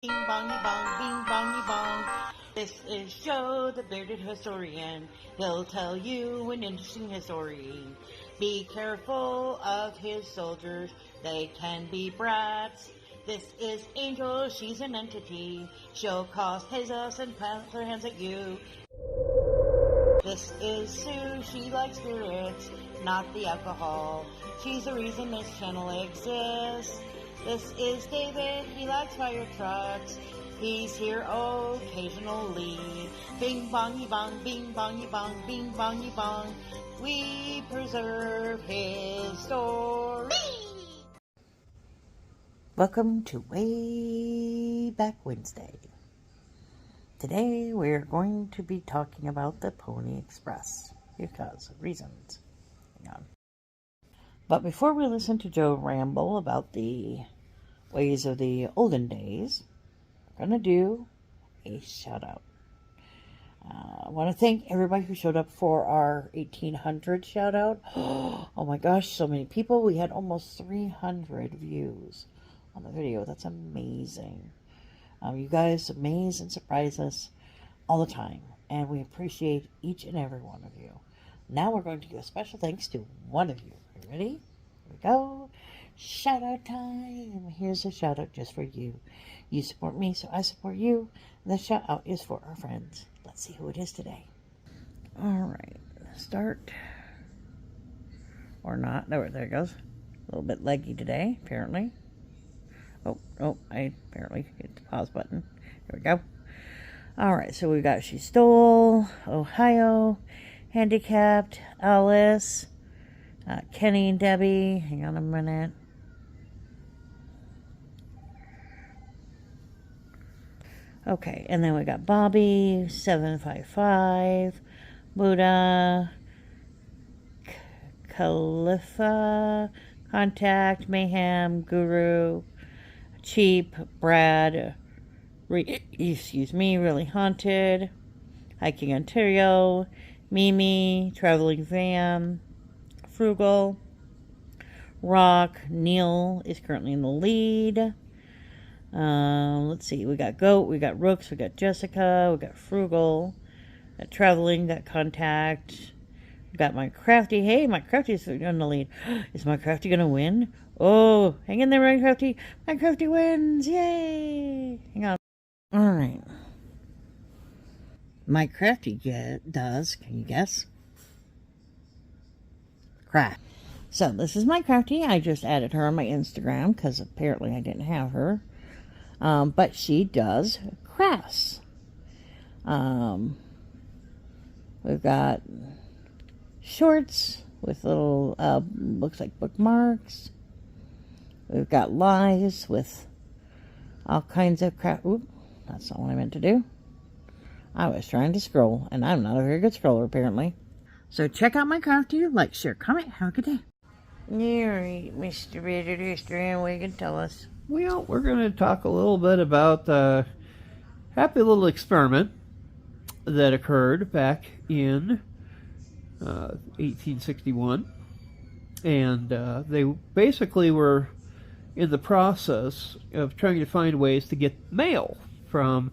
Bing bongy bong, bing bongy bong. This is Joe, the bearded historian. He'll tell you an interesting story. Be careful of his soldiers, they can be brats. This is Angel, she's an entity. She'll cause chaos and plant her hands at you. This is Sue, she likes spirits, not the alcohol. She's the reason this channel exists. This is David, he likes fire trucks. He's here occasionally. Bing bongy bong, bing bongy bong, bing bongy bong. We preserve his story. Welcome to Wayback Wednesday. Today we're going to be talking about the Pony Express because of reasons. Hang on. But before we listen to Joe ramble about the ways of the olden days, we're going to do a shout out. I want to thank everybody who showed up for our 1800 shout out. Oh my gosh, so many people. We had almost 300 views on the video. That's amazing. You guys amaze and surprise us all the time, and we appreciate each and every one of you. Now we're going to give a special thanks to one of you. Are you ready? Here we go. Shout out time. Here's a shout out just for you. You support me, so I support you. And the shout out is for our friends. Let's see who it is today. All right, start or not. There it goes. A little bit leggy today, apparently. Oh, I apparently hit the pause button. Here we go. All right, so we got She Stole, Ohio, Handicapped, Alice, Kenny and Debbie. Hang on a minute. Okay, and then we got Bobby, 755, Buddha, Khalifa, Contact, Mayhem, Guru, Cheap, Brad, Really Haunted, Hiking Ontario, Mimi, Traveling Van, Frugal, Rock, Neil is currently in the lead. Let's see, we got Goat, we got Rooks, we got Jessica, we got Frugal, got Traveling, got Contact, we got My Crafty. Hey, My Crafty is in the lead. Is My Crafty gonna win? Oh, hang in there, My Crafty. My Crafty wins, yay! Hang on. All right. My Crafty does, can you guess? Craft. So this is My Crafty. I just added her on my Instagram because apparently I didn't have her. But she does crafts. We've got shorts with little, looks like bookmarks. We've got lives with all kinds of craft. Oop, that's not what I meant to do. I was trying to scroll, and I'm not a very good scroller, apparently. So check out My Crafty, like, share, comment, have a good day. All right, Mr. Bearded Historian, what you can tell us? Well, we're going to talk a little bit about a happy little experiment that occurred back in 1861. And they basically were in the process of trying to find ways to get mail from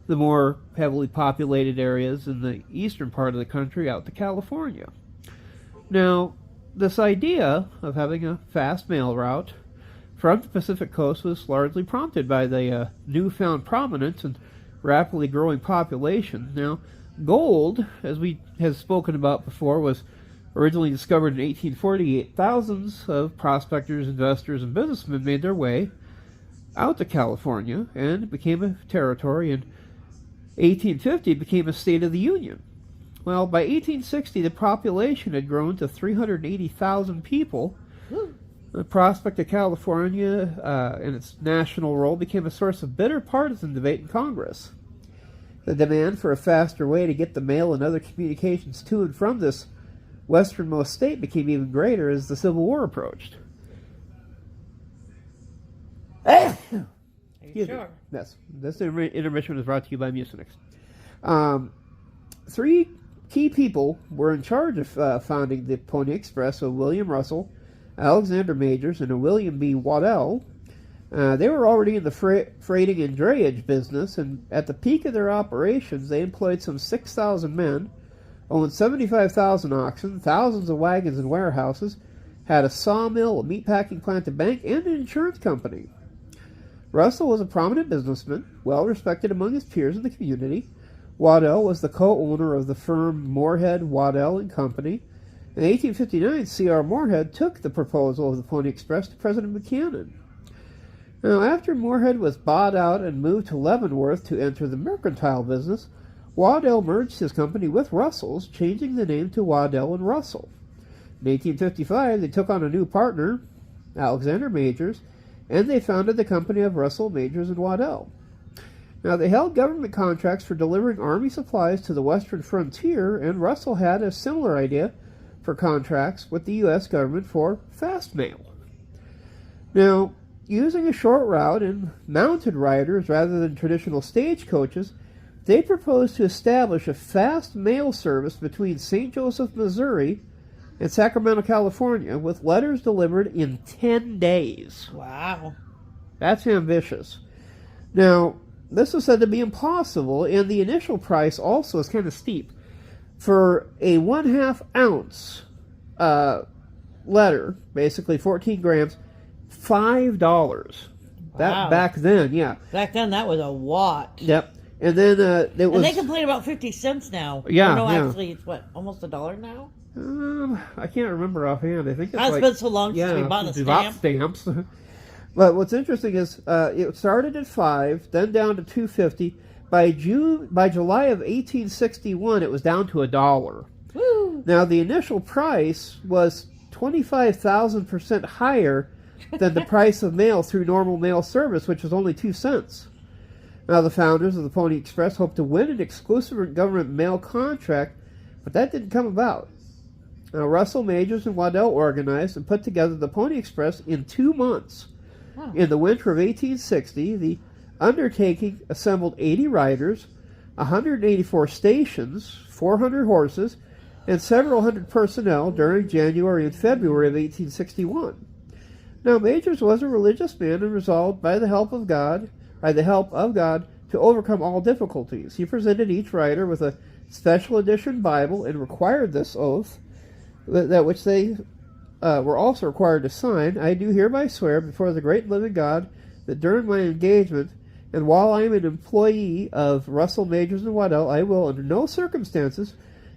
the more heavily populated areas in the eastern part of the country out to California. Now, this idea of having a fast mail route from the Pacific Coast was largely prompted by the newfound prominence and rapidly growing population. Now, gold, as we have spoken about before, was originally discovered in 1848. Thousands of prospectors, investors, and businessmen made their way out to California and it became a territory. In 1850, it became a state of the Union. Well, by 1860, the population had grown to 380,000 people. The prospect of California and its national role became a source of bitter partisan debate in Congress. The demand for a faster way to get the mail and other communications to and from this westernmost state became even greater as the Civil War approached. Are you sure? Yes. This intermission was brought to you by Mucinex. Three key people were in charge of founding the Pony Express: William Russell, Alexander Majors, and William B. Waddell. They were already in the freighting and drayage business, and at the peak of their operations, they employed some 6,000 men, owned 75,000 oxen, thousands of wagons and warehouses, had a sawmill, a meatpacking plant, a bank, and an insurance company. Russell was a prominent businessman, well respected among his peers in the community. Waddell was the co-owner of the firm Moorhead, Waddell and Company. In 1859, C.R. Moorhead took the proposal of the Pony Express to President Buchanan. Now, after Moorhead was bought out and moved to Leavenworth to enter the mercantile business, Waddell merged his company with Russell's, changing the name to Waddell and Russell. In 1855, they took on a new partner, Alexander Majors, and they founded the company of Russell, Majors, and Waddell. Now, they held government contracts for delivering army supplies to the western frontier, and Russell had a similar idea for contracts with the U.S. government for fast mail. Now, using a short route and mounted riders rather than traditional stagecoaches, they proposed to establish a fast mail service between St. Joseph, Missouri, and Sacramento, California, with letters delivered in 10 days. Wow. That's ambitious. Now, this was said to be impossible, and the initial price also is kind of steep. For a 1/2 ounce letter, basically 14 grams, $5. Wow. That back then, yeah. Back then, that was a watt. Yep. And then it was. And they complain about 50 cents now. Yeah. No, yeah. actually, it's what, almost $1 now? I can't remember offhand. I think it's It's been so long since we bought a stamp. Stamps. But what's interesting is it started at $5, then down to $2.50. By July of 1861, it was down to $1. Woo! Now the initial price was 25,000% higher than the price of mail through normal mail service, which was only 2 cents. Now the founders of the Pony Express hoped to win an exclusive government mail contract, but that didn't come about. Now, Russell, Majors, and Waddell organized and put together the Pony Express in 2 months. Oh. In the winter of 1860, the undertaking assembled 80 riders, 184 stations, 400 horses, and several hundred personnel during January and February of 1861. Now, Majors was a religious man and resolved by the help of God, to overcome all difficulties. He presented each rider with a special edition Bible and required this oath, that which they were also required to sign. I do hereby swear before the great living God that during my engagement and while I am an employee of Russell, Majors, and Waddell, I will under no circumstances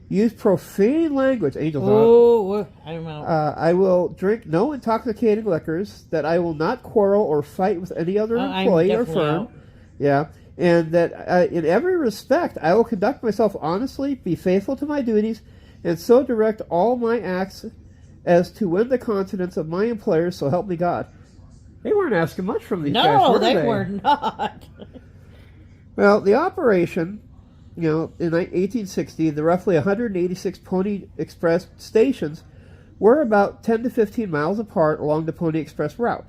use profane language. Angels Oh, I don't know. I will drink no intoxicating liquors, that I will not quarrel or fight with any other employee or firm. Out. Yeah. And that in every respect I will conduct myself honestly, be faithful to my duties, and so direct all my acts as to win the confidence of my employers, so help me God. They weren't asking much from these guys, were they? No, they were not. Well, the operation, in 1860, the roughly 186 Pony Express stations were about 10 to 15 miles apart along the Pony Express route.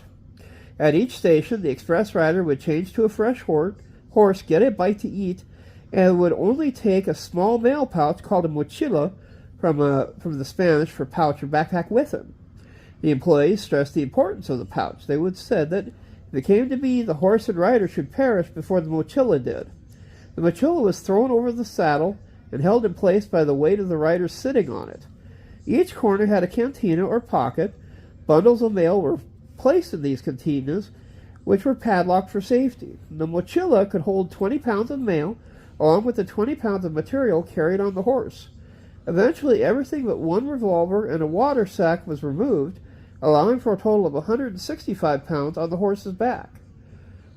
At each station, the express rider would change to a fresh horse, get a bite to eat, and would only take a small mail pouch called a mochila, from the Spanish for pouch or backpack, with him. The employees stressed the importance of the pouch. They would said that if it came to be, the horse and rider should perish before the mochila did. The mochila was thrown over the saddle and held in place by the weight of the rider sitting on it. Each corner had a cantina or pocket. Bundles of mail were placed in these cantinas, which were padlocked for safety. The mochila could hold 20 pounds of mail, along with the 20 pounds of material carried on the horse. Eventually, everything but one revolver and a water sack was removed, allowing for a total of 165 pounds on the horse's back.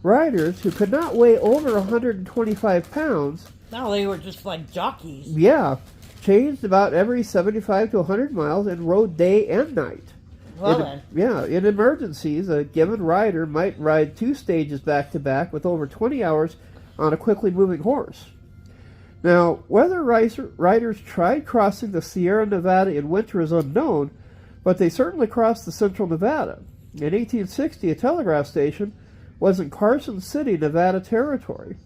Riders who could not weigh over 125 pounds... No, they were just like jockeys. Yeah, changed about every 75 to 100 miles and rode day and night. Well, in emergencies, a given rider might ride 2 stages back-to-back with over 20 hours on a quickly moving horse. Now, whether riders tried crossing the Sierra Nevada in winter is unknown, but they certainly crossed the central Nevada. In 1860, a telegraph station was in Carson City, Nevada Territory.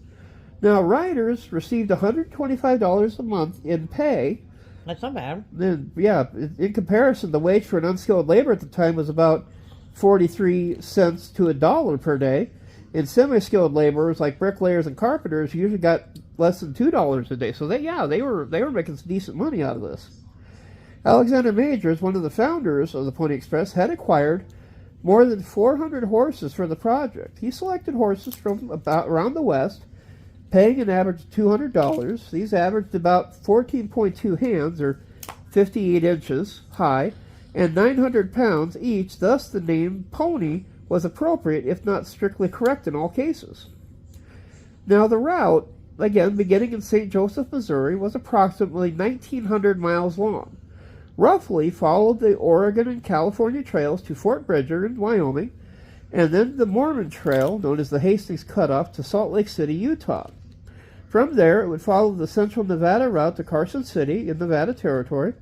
Now, riders received $125 a month in pay. That's not bad. And, in comparison, the wage for an unskilled labor at the time was about 43 cents to $1 per day. And semi-skilled laborers like bricklayers and carpenters usually got less than $2 a day. So they were making some decent money out of this. Alexander Majors, one of the founders of the Pony Express, had acquired more than 400 horses for the project. He selected horses from around the West, paying an average of $200. These averaged about 14.2 hands, or 58 inches, high, and 900 pounds each. Thus, the name pony was appropriate, if not strictly correct in all cases. Now, the route, again, beginning in St. Joseph, Missouri, was approximately 1,900 miles long. Roughly followed the Oregon and California trails to Fort Bridger in Wyoming, and then the Mormon Trail, known as the Hastings Cutoff, to Salt Lake City, Utah. From there, it would follow the Central Nevada route to Carson City in Nevada Territory,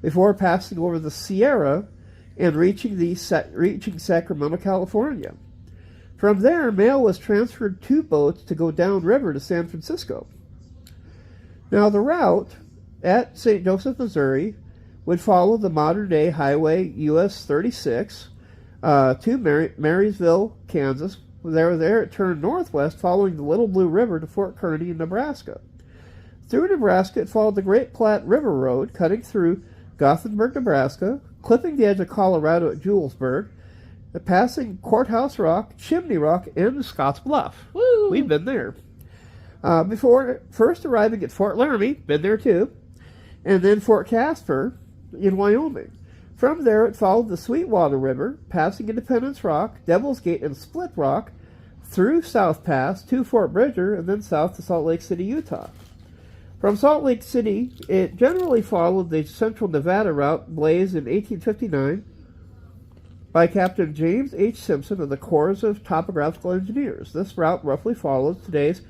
before passing over the Sierra and reaching Sacramento, California. From there, mail was transferred to boats to go downriver to San Francisco. Now, the route at St. Joseph, Missouri, would follow the modern-day Highway US 36 to Marysville, Kansas. There it turned northwest, following the Little Blue River to Fort Kearny in Nebraska. Through Nebraska, it followed the Great Platte River Road, cutting through Gothenburg, Nebraska, clipping the edge of Colorado at Julesburg, passing Courthouse Rock, Chimney Rock, and Scotts Bluff. Woo! We've been there. Before first arriving at Fort Laramie, been there too, and then Fort Casper in Wyoming. From there, it followed the Sweetwater River, passing Independence Rock, Devil's Gate, and Split Rock, through South Pass to Fort Bridger, and then south to Salt Lake City, Utah. From Salt Lake City, it generally followed the Central Nevada route blazed in 1859 by Captain James H. Simpson of the Corps of Topographical Engineers. This route roughly follows today's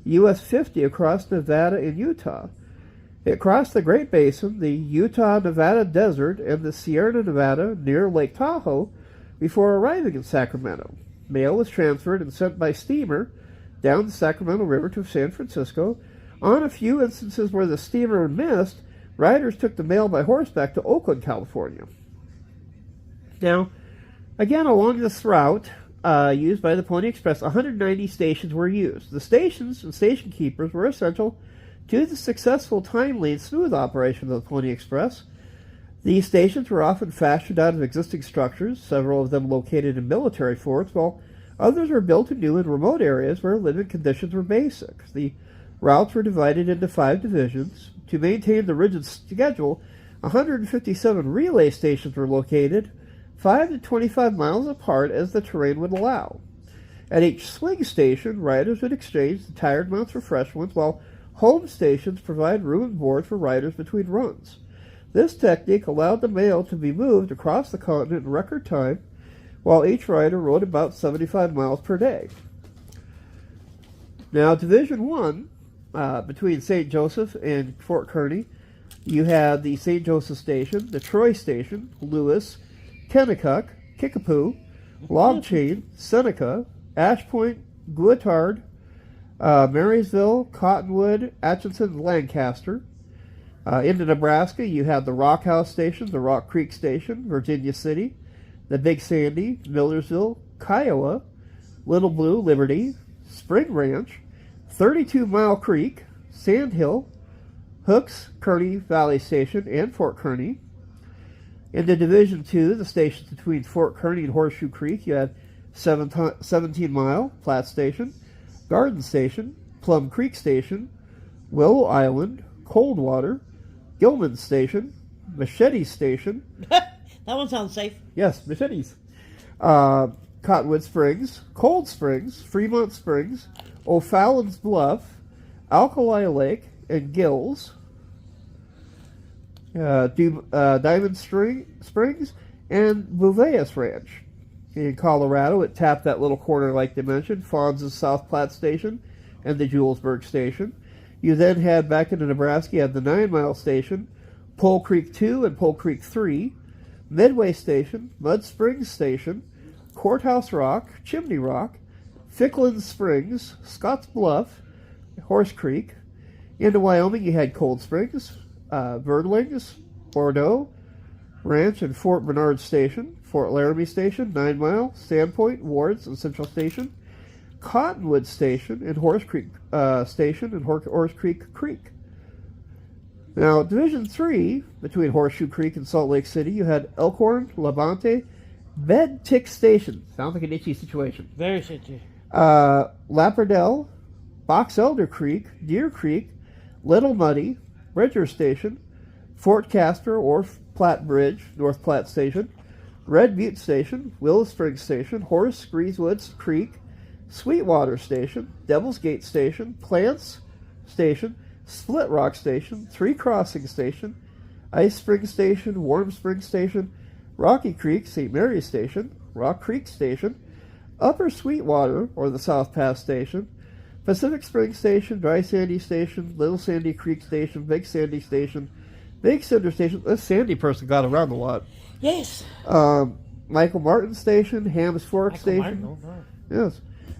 US 50 across Nevada and Utah. It crossed the Great Basin, the Utah-Nevada Desert, and the Sierra Nevada near Lake Tahoe before arriving in Sacramento. Mail was transferred and sent by steamer down the Sacramento River to San Francisco. On a few instances where the steamer missed, riders took the mail by horseback to Oakland, California. Now, again, along this route used by the Pony Express, 190 stations were used. The stations and station keepers were essential to the successful, timely, and smooth operation of the Pony Express. These stations were often fashioned out of existing structures, several of them located in military forts, while others were built anew in remote areas where living conditions were basic. The routes were divided into 5 divisions. To maintain the rigid schedule, 157 relay stations were located, 5 to 25 miles apart as the terrain would allow. At each swing station, riders would exchange the tired mounts for fresh ones, while home stations provide room and board for riders between runs. This technique allowed the mail to be moved across the continent in record time, while each rider rode about 75 miles per day. Now, Division 1, between St. Joseph and Fort Kearny, you had the St. Joseph Station, the Troy Station, Lewis, Kennecott, Kickapoo, Log Chain, Seneca, Ash Point, Guittard, Marysville, Cottonwood, Atchison, Lancaster. Into Nebraska, you had the Rock House Station, the Rock Creek Station, Virginia City, the Big Sandy, Millersville, Kiowa, Little Blue, Liberty, Spring Ranch, 32 Mile Creek, Sand Hill, Hooks, Kearny Valley Station, and Fort Kearny. Into Division 2, the stations between Fort Kearny and Horseshoe Creek, you had 17 Mile, Platte Station, Garden Station, Plum Creek Station, Willow Island, Coldwater, Gilman Station, Machete Station. That one sounds safe. Yes, Machetes. Cottonwood Springs, Cold Springs, Fremont Springs, O'Fallon's Bluff, Alkali Lake, and Gills. Diamond Springs, and Bouveas Ranch. In Colorado, it tapped that little corner like they mentioned, Fonz's South Platte Station and the Julesburg Station. You then had, back into Nebraska, you had the 9 Mile Station, Pole Creek 2 and Pole Creek 3, Midway Station, Mud Springs Station, Courthouse Rock, Chimney Rock, Ficklen Springs, Scotts Bluff, Horse Creek. Into Wyoming, you had Cold Springs, Birdlings, Bordeaux, Ranch and Fort Bernard Station, Fort Laramie Station, 9 Mile, Sandpoint, Wards, and Central Station, Cottonwood Station, and Horse Creek Station, and Horse Creek Creek. Now, Division 3, between Horseshoe Creek and Salt Lake City, you had Elkhorn, Levante, Bed-Tick Station. Sounds like an itchy situation. Very itchy. Laperdell, Box Elder Creek, Deer Creek, Little Muddy, Bridger Station, Fort Casper or Platte Bridge, North Platte Station, Red Butte Station, Willow Springs Station, Horace Greasewoods Creek, Sweetwater Station, Devil's Gate Station, Plants Station, Split Rock Station, Three Crossings Station, Ice Spring Station, Warm Spring Station, Rocky Creek, St. Mary's Station, Rock Creek Station, Upper Sweetwater, or the South Pass Station, Pacific Spring Station, Dry Sandy Station, Little Sandy Creek Station, Big Sandy Station, Big Cinder Station. This Sandy person got around a lot. Yes. Michael Martin Station, Hams Fork Michael Station. Martin, oh,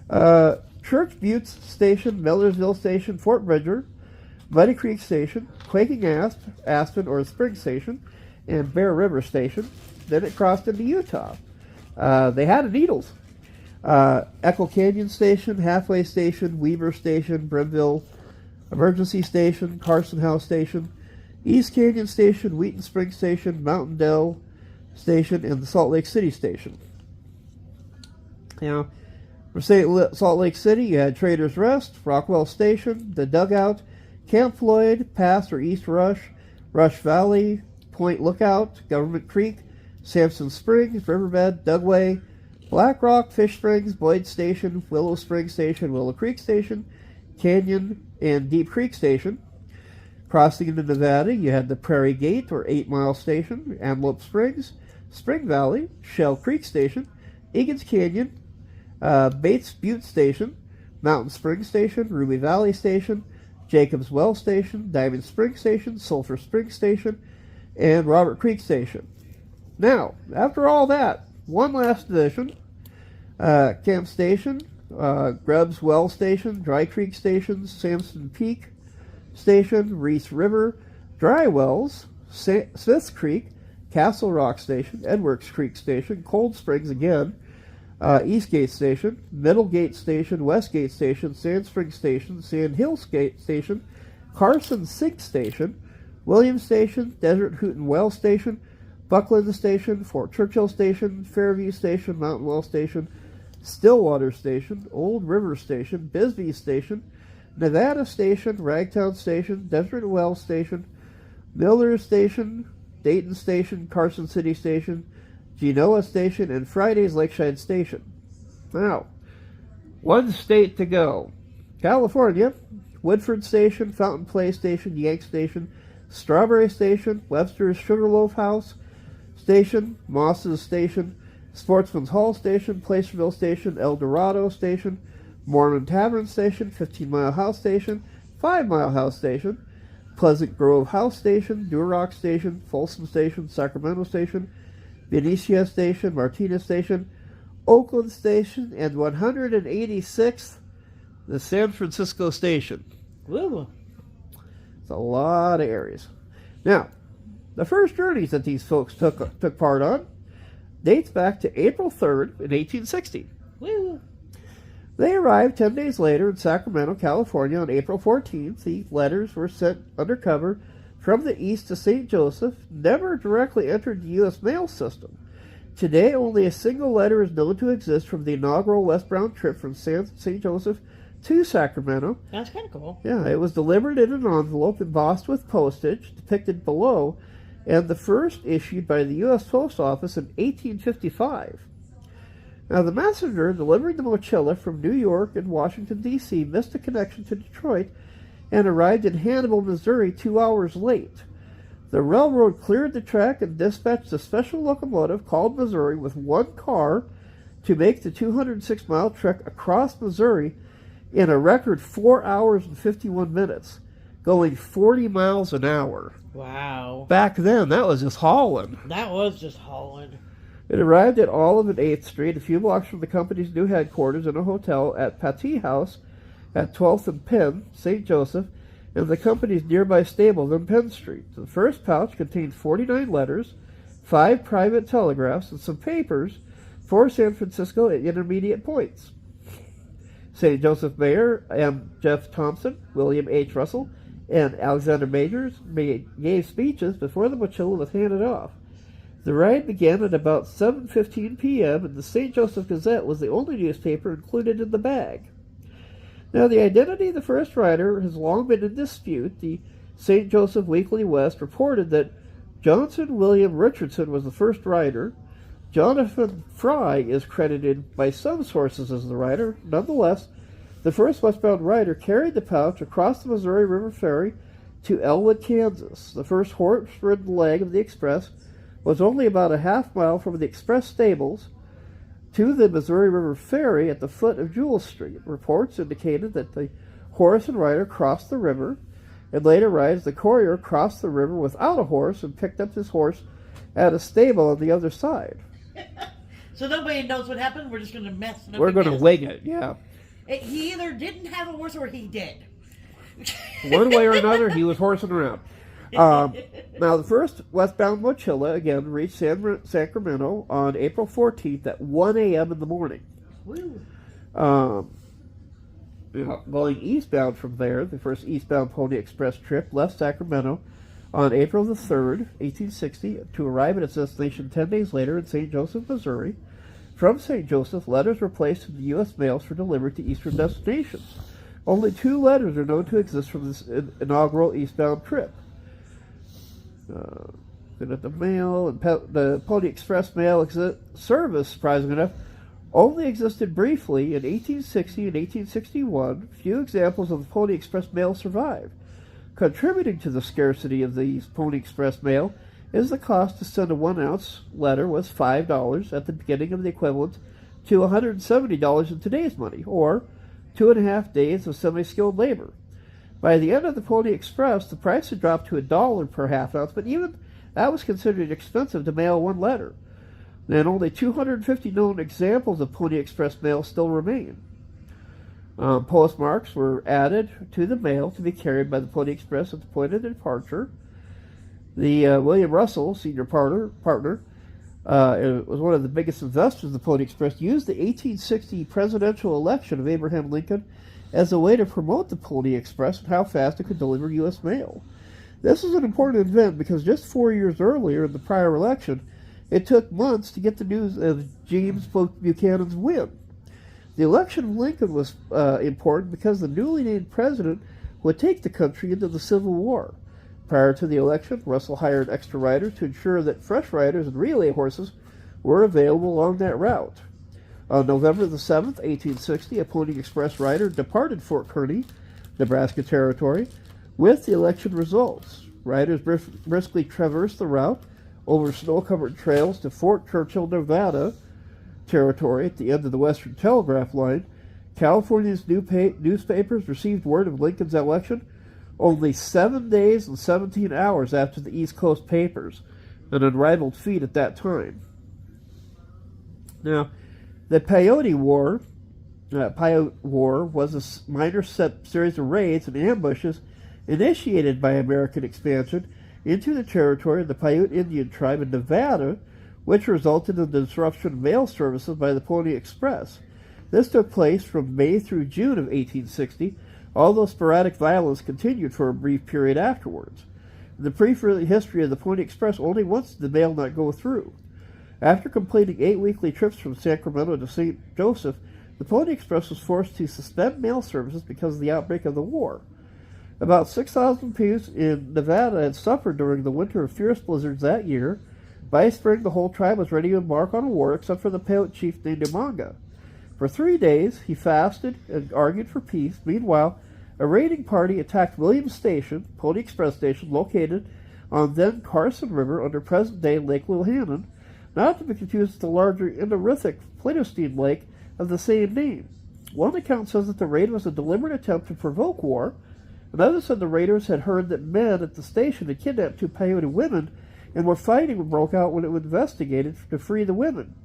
Yes. Church Buttes Station, Millersville Station, Fort Bridger, Muddy Creek Station, Quaking Aspen or Spring Station, and Bear River Station. Then it crossed into Utah. They had a Needles. Echo Canyon Station, Halfway Station, Weaver Station, Brimville Emergency Station, Carson House Station, East Canyon Station, Wheaton Spring Station, Mountain Dell Station, and the Salt Lake City Station. Now, for Salt Lake City, you had Trader's Rest, Rockwell Station, The Dugout, Camp Floyd, Pass or East Rush, Rush Valley, Point Lookout, Government Creek, Sampson Springs, Riverbed, Dugway, Black Rock, Fish Springs, Boyd Station, Willow Spring Station, Willow Creek Station, Canyon, and Deep Creek Station. Crossing into Nevada, you had the Prairie Gate or 8 Mile Station, Antelope Springs, Spring Valley, Shell Creek Station, Egan's Canyon, Bates Butte Station, Mountain Spring Station, Ruby Valley Station, Jacobs Well Station, Diamond Spring Station, Sulphur Spring Station, and Robert Creek Station. Now, after all that, one last division, Camp Station, Grubbs Well Station, Dry Creek Station, Samson Peak Station, Reese River, Dry Wells, Smiths Creek, Castle Rock Station, Edwards Creek Station, Cold Springs again, Eastgate Station, Middlegate Station, Westgate Station, Sand Spring Station, Sand Hill Station, Carson Sink Station, Williams Station, Desert Hooten Well Station, Buckland Station, Fort Churchill Station, Fairview Station, Mountain Well Station, Stillwater Station, Old River Station, Bisbee Station, Nevada Station, Ragtown Station, Desert Well Station, Miller Station, Dayton Station, Carson City Station, Genoa Station, and Friday's Lakeside Station. Now, one state to go. California, Woodford Station, Fountain Place Station, Yank Station, Strawberry Station, Webster's Sugarloaf House Station, Moss's Station, Sportsman's Hall Station, Placerville Station, El Dorado Station, Mormon Tavern Station, 15 Mile House Station, 5 Mile House Station, Pleasant Grove House Station, Durock Station, Folsom Station, Sacramento Station, Benicia Station, Martinez Station, Oakland Station, and 186th, the San Francisco Station. Woo. It's a lot of areas. Now, the first journeys that these folks took part on dates back to April 3rd in 1860. Woo. They arrived 10 days later in Sacramento, California on April 14th. The letters were sent undercover from the east to St. Joseph, never directly entered the U.S. mail system. Today, only a single letter is known to exist from the inaugural westbound trip from St. Joseph to Sacramento. That's kind of cool. Yeah, it was delivered in an envelope embossed with postage, depicted below, and the first issued by the U.S. Post Office in 1855. Now, the messenger delivering the mochila from New York and Washington, D.C. missed a connection to Detroit and arrived in Hannibal, Missouri 2 hours late. The railroad cleared the track and dispatched a special locomotive called Missouri with one car to make the 206-mile trek across Missouri in a record 4 hours and 51 minutes, going 40 miles an hour. Wow. Back then, that was just hauling. That was just hauling. It arrived at Olive and 8th Street, a few blocks from the company's new headquarters, in a hotel at Pattee House at 12th and Penn, St. Joseph, and the company's nearby stable on Penn Street. The first pouch contained 49 letters, 5 private telegraphs, and some papers for San Francisco at intermediate points. St. Joseph Mayor M. Jeff Thompson, William H. Russell, and Alexander Majors gave speeches before the mochila was handed off. The ride began at about 7:15 p.m., and the St. Joseph Gazette was the only newspaper included in the bag. Now, the identity of the first rider has long been in dispute. The St. Joseph Weekly West reported that Johnson William Richardson was the first rider. Jonathan Fry is credited by some sources as the rider. Nonetheless, the first westbound rider carried the pouch across the Missouri River Ferry to Elwood, Kansas. The first horse-ridden leg of the express was only about a half mile from the express stables to the Missouri River Ferry at the foot of Jewell Street. Reports indicated that the horse and rider crossed the river. In later rides, the courier crossed the river without a horse and picked up his horse at a stable on the other side. So nobody knows what happened. We're just going to mess. We're going to wing it, yeah. He either didn't have a horse or he did. One way or another, he was horsing around. Now, the first westbound mochila, again, reached Sacramento on April 14th at 1 a.m. in the morning. Woo. Going eastbound from there, the first eastbound Pony Express trip left Sacramento on April the 3rd, 1860, to arrive at its destination 10 days later in St. Joseph, Missouri. From St. Joseph, letters were placed in the U.S. mails for delivery to eastern destinations. Only 2 letters are known to exist from this inaugural eastbound trip. At the mail and the Pony Express mail service, surprisingly enough, only existed briefly in 1860 and 1861. Few examples of the Pony Express mail survive. Contributing to the scarcity of these Pony Express mail is the cost to send a 1-ounce letter was $5 at the beginning of the equivalent to $170 in today's money, or 2.5 days of semi-skilled labor. By the end of the Pony Express, the price had dropped to $1 per half-ounce, but even that was considered expensive to mail 1 letter. And only 250 known examples of Pony Express mail still remain. Postmarks were added to the mail to be carried by the Pony Express at the point of departure. The William Russell, senior partner, was one of the biggest investors of the Pony Express, used the 1860 presidential election of Abraham Lincoln as a way to promote the Pony Express and how fast it could deliver U.S. mail. This is an important event because just 4 years earlier in the prior election, it took months to get the news of James Buchanan's win. The election of Lincoln was important because the newly named president would take the country into the Civil War. Prior to the election, Russell hired extra riders to ensure that fresh riders and relay horses were available along that route. On November the 7th, 1860, a Pony Express rider departed Fort Kearny, Nebraska Territory, with the election results. Riders briskly traversed the route over snow-covered trails to Fort Churchill, Nevada Territory at the end of the Western Telegraph Line. California's newspapers received word of Lincoln's election only 7 days and 17 hours after the East Coast papers, an unrivaled feat at that time. Now, the Paiute War was a minor series of raids and ambushes initiated by American expansion into the territory of the Paiute Indian tribe in Nevada, which resulted in the disruption of mail services by the Pony Express. This took place from May through June of 1860, although sporadic violence continued for a brief period afterwards. In the brief history of the Pony Express, only once did the mail not go through. After completing 8 weekly trips from Sacramento to St. Joseph, the Pony Express was forced to suspend mail services because of the outbreak of the war. About 6,000 people in Nevada had suffered during the winter of fierce blizzards that year. By spring, the whole tribe was ready to embark on a war, except for the Paiute chief named Umanga. For 3 days, he fasted and argued for peace. Meanwhile, a raiding party attacked Williams Station, Pony Express Station, located on then Carson River under present-day Lake Lilhannon, not to be confused with the larger Indorhithic Pleistocene lake of the same name. One account says that the raid was a deliberate attempt to provoke war. Another said the raiders had heard that men at the station had kidnapped 2 Paiute women and were fighting broke out when it was investigated to free the women.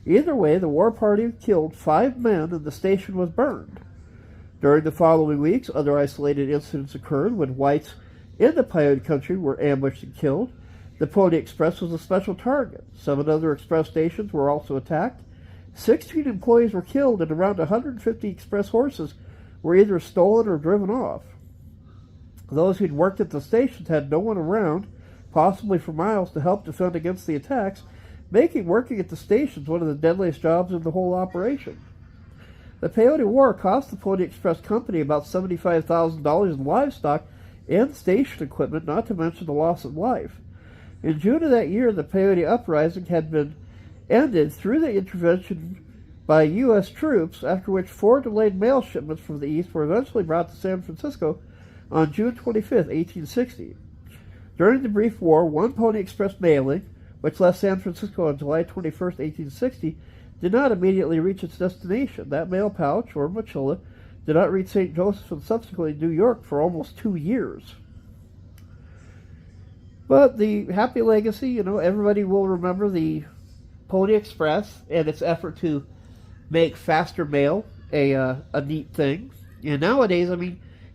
Either way, the war party killed 5 men and the station was burned. During the following weeks, other isolated incidents occurred when whites in the Paiute country were ambushed and killed. The Pony Express was a special target. 7 other express stations were also attacked. 16 employees were killed, and around 150 express horses were either stolen or driven off. Those who'd worked at the stations had no one around, possibly for miles, to help defend against the attacks, making working at the stations one of the deadliest jobs in the whole operation. The Peyote War cost the Pony Express Company about $75,000 in livestock and station equipment, not to mention the loss of life. In June of that year, the Peyote Uprising had been ended through the intervention by U.S. troops, after which 4 delayed mail shipments from the east were eventually brought to San Francisco on June 25, 1860. During the brief war, 1 Pony Express mailing, which left San Francisco on July 21, 1860, did not immediately reach its destination. That mail pouch, or mochila, did not reach St. Joseph and subsequently New York for almost 2 years. But the happy legacy, everybody will remember the Pony Express and its effort to make faster mail a neat thing. And nowadays,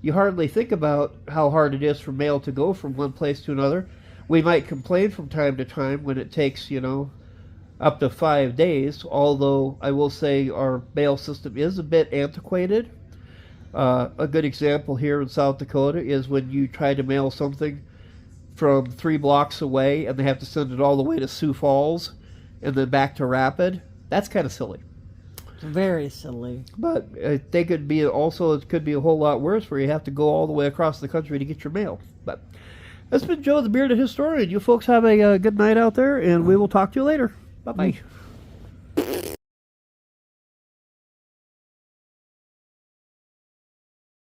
you hardly think about how hard it is for mail to go from one place to another. We might complain from time to time when it takes, up to 5 days, although I will say our mail system is a bit antiquated. A good example here in South Dakota is when you try to mail something from 3 blocks away and they have to send it all the way to Sioux Falls and then back to Rapid. That's kind of silly. Very silly. But it could be a whole lot worse where you have to go all the way across the country to get your mail. But that's been Joe the Bearded Historian. You folks have a good night out there, and we will talk to you later. Bye-bye.